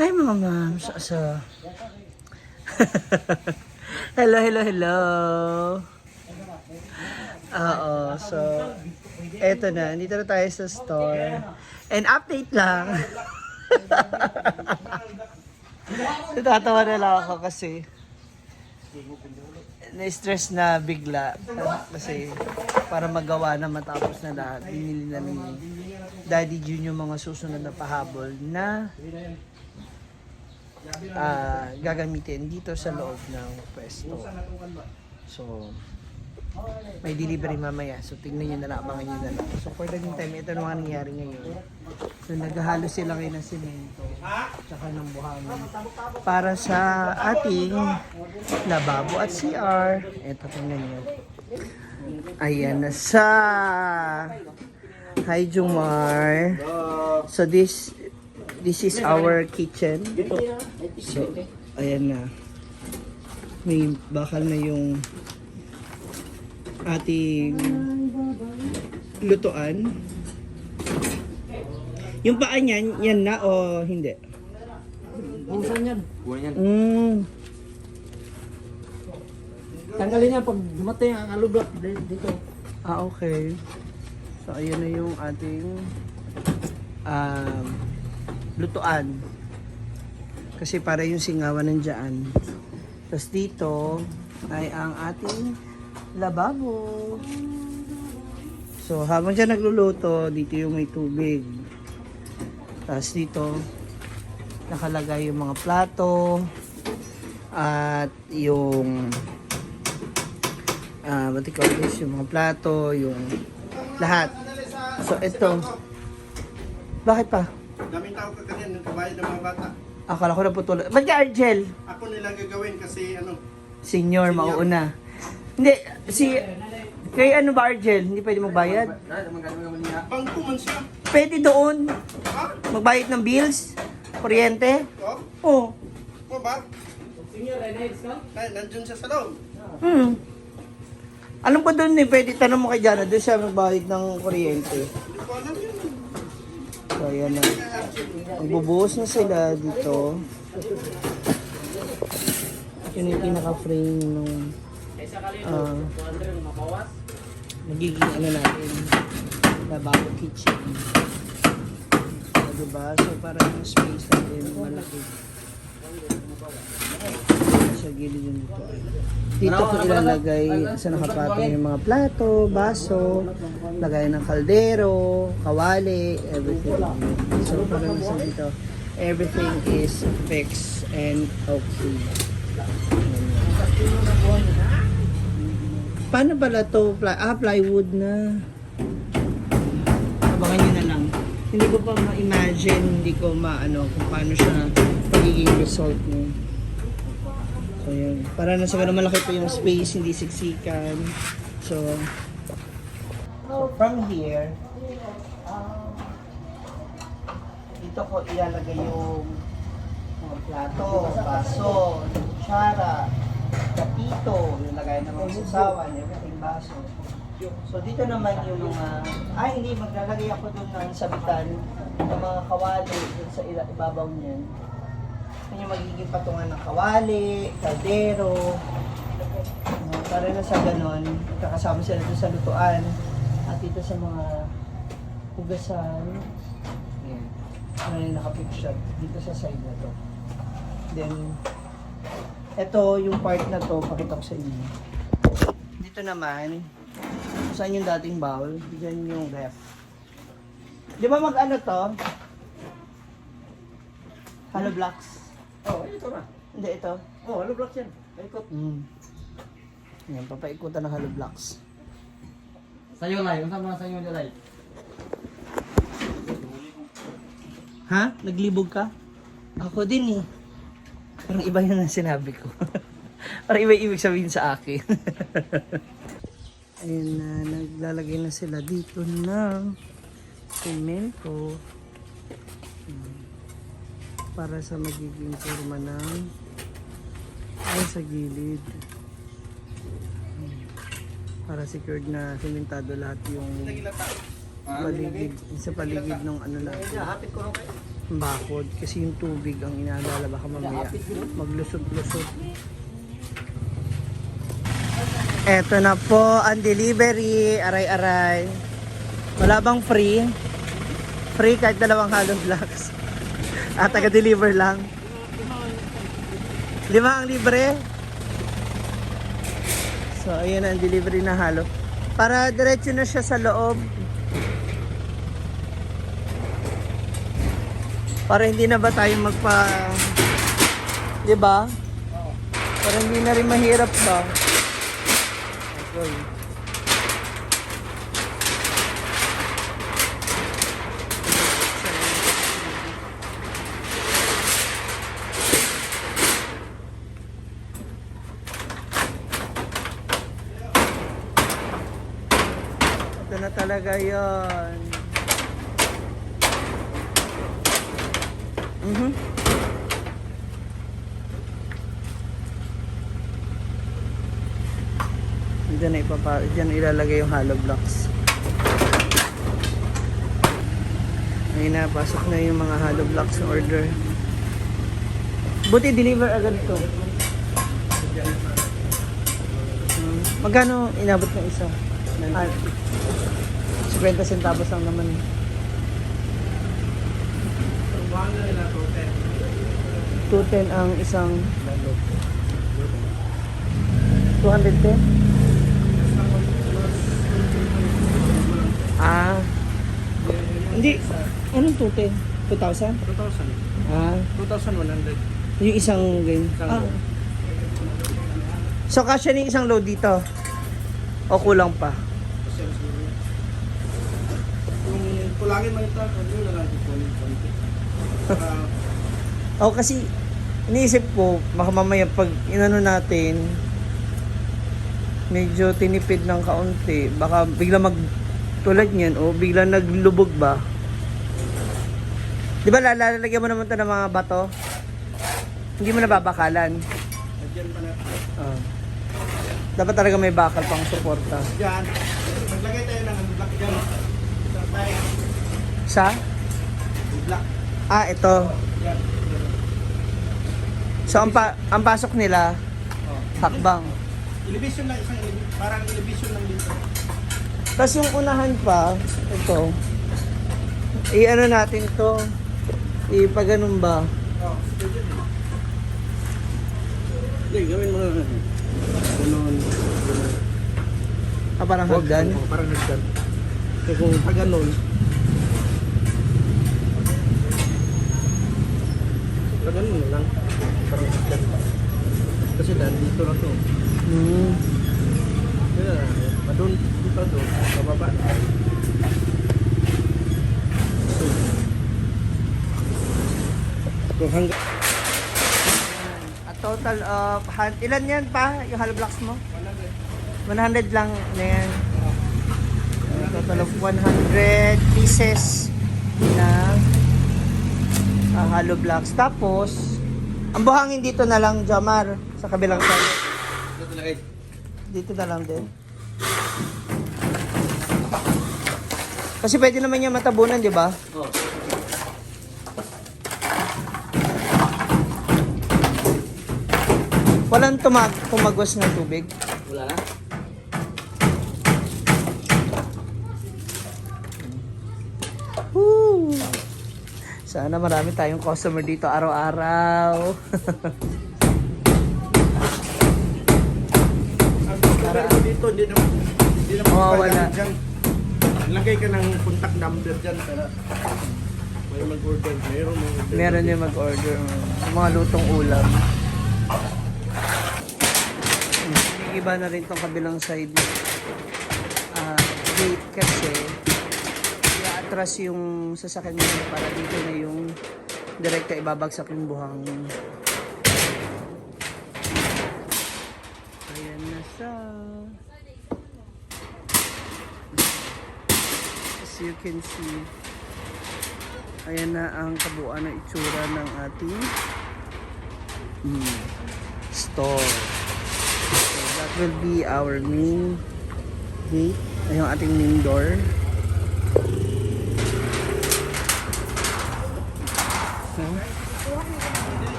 Hi mga ma'am. Hello, hello, hello. Oo, so eto na, dito na tayo sa store. And update lang. Natatawa na lang ako kasi na-stress na bigla kasi para magawa na matapos na lahat. Binili na ni Daddy Jun yung mga susunod na pahabol na gagamitin dito sa loob ng pwesto. So, may delivery mamaya. So, tingnan nyo na lang, abangan nyo na lang. So, for the meantime, ito na nga nangyari ngayon. So, naghahalo sila ngayon ng simento tsaka ng buhangin para sa ating lababo at CR. Ito, tingnan nyo. Ayan na sa Hi, Jumar. So, this is our kitchen. So, ayan na. May bakal na yung ating lutuan. Yung paa niyan, yan na o hindi? Busan yan. Buwan yan. Tanggalin niya pag dumating ang alublak dito. Ah, okay. So, ayan na yung ating lutuan. Kasi para yung singawan nandiyan. Tapos dito ay ang ating lababo. So, habang dyan nagluluto, dito yung may tubig. Tapos dito, nakalagay yung mga plato at yung what do you call this? Yung mga plato, yung lahat. So, ito. Bakit pa? Daming tao ka ganyan, ng kabayan ng mga bata. Akala ko na putol. Ba't ka, Argel? Ako nila gagawin kasi Senior, mauuna. Hindi, kay ano ba, Argel? Hindi pwede magbayad? bangko man siya. Pwede doon. Ha? Magbayad ng bills? Kuryente? Oh? Oo. Mo ba? Nandun siya sa loob. Alam ko doon pwede tanong mo kay Jana, doon siya magbayad ng kuryente. Hindi ko alam yun. So, ayan na. Magbubuhos na sila dito. Yun yung pinaka-frame ng magiging ano natin, lababo kitchen. So, diba? So, para yung space natin malaki. Sa gilid yung dito. Dito ko ilalagay sa nakapatong yung mga plato, baso, lagay ng kaldero, kawali, everything. So, para nasa dito, everything is fixed and okay. Paano pala to? Plywood na. Abangan nyo na lang. Hindi ko pa ma-imagine, hindi ko ma-ano kung paano siya pagiging result niya. So, yun. Para na sa ganun malaki pa yung space, hindi siksikan. So from here, dito ko ilalagay yung mga plato, baso, kutsara, kapito, yung lagay ng mga sasawan, everything baso. So dito naman yung mga, hindi, maglalagay ako dun ng sabitan ng mga kawali dun sa ibabaw niyan. Yan yung magiging patungan ng kawali, kaldero, para na sa ganon, kakasama sila dun sa lutuan at dito sa mga hugasan. Yan. Ano yung naka-picture dito sa side na to. Then, ito yung part na to, pakita ko sa inyo. Dito naman, saan yung dating bowl? Diyan yung ref. Di ba mag-ano to? Hollow blocks. Oh, ito na. Hindi, ito. Oh, alublak yan. Ikot. Yan, papaikutan ng hollow blocks. Sa'yo, Lai. Kung saan mga sa'yo, Lai? Ha? Naglibog ka? Ako din eh. Parang iba yun ang sinabi ko. Parang iba ibig sabihin sa akin. Ayun na, naglalagay na sila dito ng semento. Para sa magiging forma ng sa gilid. Para secured na sementado lahat yung paligid, sa paligid ng ano natin. Hatid ko rin kayo. bakod kasi yung tubig ang inaalala baka mamaya maglusot-lusot. Eto na po ang delivery, aray-aray. Wala bang free? Free kahit 2 hollow blocks. Taga-deliver lang. 5 ang libre. So, ayan ang delivery na halo. Para diretso na siya sa loob. Para hindi na ba tayo di ba? Para hindi na rin mahirap ba? Okay. Ito na talaga yun. Diyan ilalagay yung hollow blocks. Ayun na, pasok na yung mga hollow blocks order. Buti deliver agad ito. Magkano inabot ng isa? 50 centavos lang naman. 210 ang isang 210? Hindi. Anong 210? 2,000? 2,100. Yung isang game. So, kasya na yung isang load dito? O kulang pa? Kung kulangin man ito, yun na lang konti. Kasi iniisip ko, baka mamaya pag inano natin, medyo tinipid ng kaunti. Baka bigla tulad niyan, bigla naglubog ba? Di ba lalagyan mo naman ito ng mga bato? Hindi mo nababakalan. Diyan pa natin. Dapat talaga may bakal pang suporta. Diyan. Maglagay tayo ng block dyan. Sa? Block. Ito. Yan. So, ang pasok nila, hakbang. Elevation lang, parang elevation lang dito. Tapos yung unahan pa, ito, i-ano natin to, ipaganon ba? Pwede din. Hindi, gawin mo na. Ganon. Parang hagdan? Parang hagdan. Kaya kung ganon, ganon mo lang. Parang hagdan. Kasi dito na to. Kaya, doon, dito, pababa. So, hanggang A total of, ilan yan pa, yung hollow blocks mo? 100 lang na yan. A total of 100 pieces na hollow blocks. Tapos, ang buhangin dito na lang, Jamar, sa kabilang side. Dito na lang din. Kasi pwede naman niya matabunan, di ba? Oo. Walang tumagwas ng tubig. Wala na? Woo! Sana marami tayong customer dito araw-araw. Dito, hindi na Wala. dyan. Lagay ka ng contact number dyan para may mag-order. Meron yung mag-order. Mga lutong ulam. Iba na rin tong kabilang side. Gate kasi i-atras yung sasakyan mo para dito na yung direkta ibabagsak yung buhangin. Ayan na siya. As you can see, ayan na ang kabuuan ng itsura ng ating store. So that will be our main gate. Ay, yung ating main door.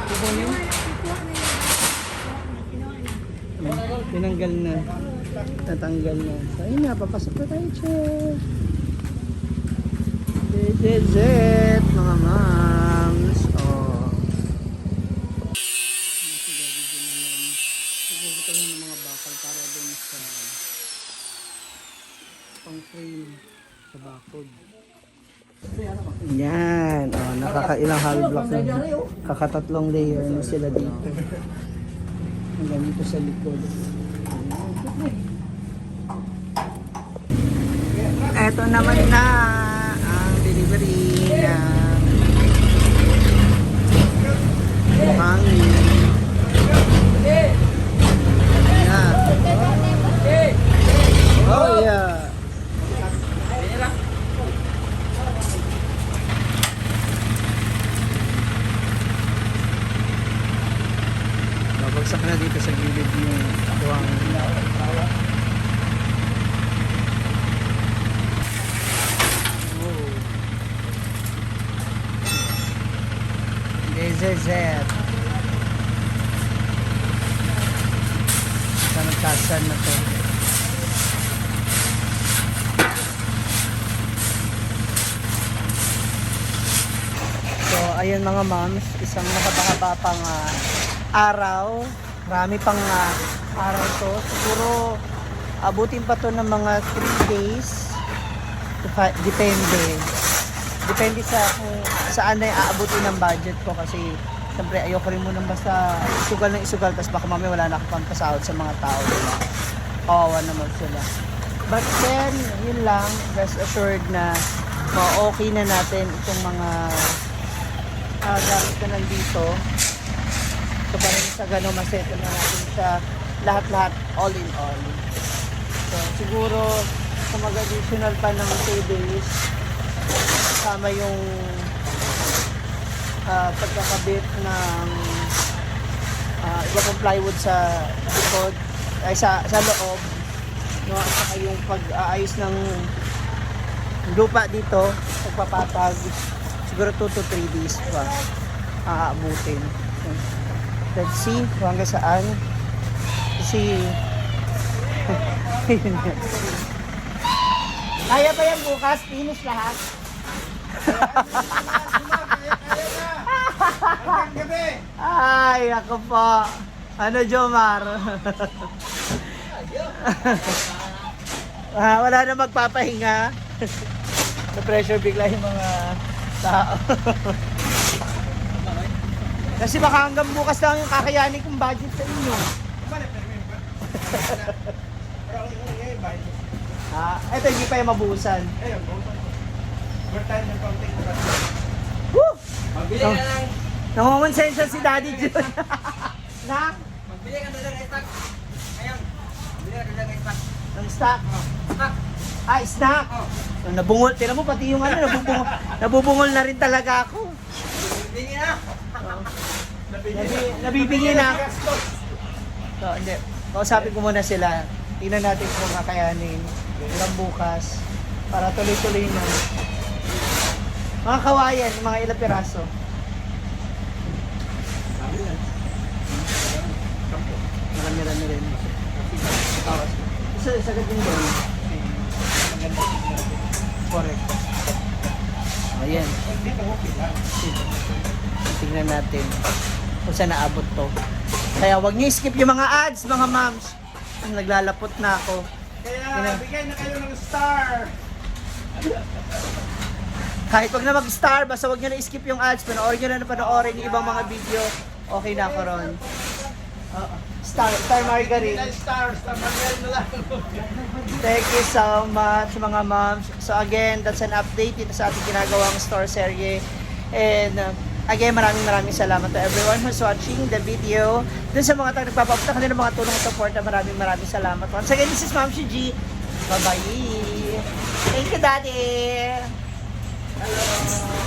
Kukunin? Tinanggal na. Natanggal na. So, ayun na. Papasok na tayo, Chef. This is it, mga moms. Oh. Pupuputal ng mga bakal para dun sa pang-frame sa bakod. Yan. Oh, nakakailang hollow block na. Kakatatlong layer na sila dito. Hanggang dito sa likod. Eto naman na ang delivery ng buhangin. Ayan. Oh yeah. Babagsak na dito sa gilid yung buhangin. This is it. Sa nagkasan na to. So, ayun mga moms, isang nakabahaba pang araw. Marami pang araw to. Siguro, abutin pa to ng mga 3 days. Depende. Depende sa kung saan na aabutin ng budget ko kasi siyempre ayoko rin munang basta isugal ng isugal tapos baka mamaya wala na ako pang pasahod sa mga tao nila. Kawawa naman sila. But then, yun lang, rest assured na ma-okay na natin itong mga gamit na nandito. So parang sa gano'n masettle na natin sa lahat-lahat all in all. So siguro kung mag-additional pa ng 2 days kasama yung pagkakabit ng iba pang plywood sa likod ay sa loob, no, at saka yung pag-aayos ng lupa dito, pagpapatag, siguro 2 to 3 days pa aabutin. Let's see kung hanggang saan kasi kaya pa yan bukas, finish lahat. Ay, ako po. Ano, Jomar? Wala na magpapahinga. Na-pressure bigla yung mga tao. Kasi baka hanggang bukas lang yung kakayanin kong budget sa inyo. Ito hindi pa yung mabuhusan. Woo! Magbili ka lang. Nangongonsensya si Daddy Jun. Na? Magbili ka na lang stock. Ngayon. Magbili ka na lang stock. Ng stock? Stock. Snack. Nabungol. Tira mo pati yung nabubungol. Nabubungol na rin talaga ako. Bili na. Nabibigyan na. So, hindi. Kausapin ko muna sila. Tingnan natin kung kakayanin. Hanggang bukas. Para tuloy-tuloy na. Mga kawayan, mga ilang piraso. Marami-rami rin. Isa agad din doon. Correct. Ayan. Tingnan natin kung saan naabot to. Kaya wag niyo skip yung mga ads, mga moms. Naglalapot na ako. Kaya bigay na kayo ng star. Kahit wag na mag-star, basta wag nyo na skip yung ads, panoorin nyo na panoorin yung ibang mga video, okay na ako ron. Star Margarine. Star Margarine na lang. Thank you so much mga moms. So again, that's an update dito sa ating ginagawang store serye. And again, maraming salamat to everyone who's watching the video. Dun sa mga nagpapapunta kanila mga tulong at support, maraming salamat. Once again, this is Ma'am Shiji. Bye-bye. Thank you, Daddy. Hello.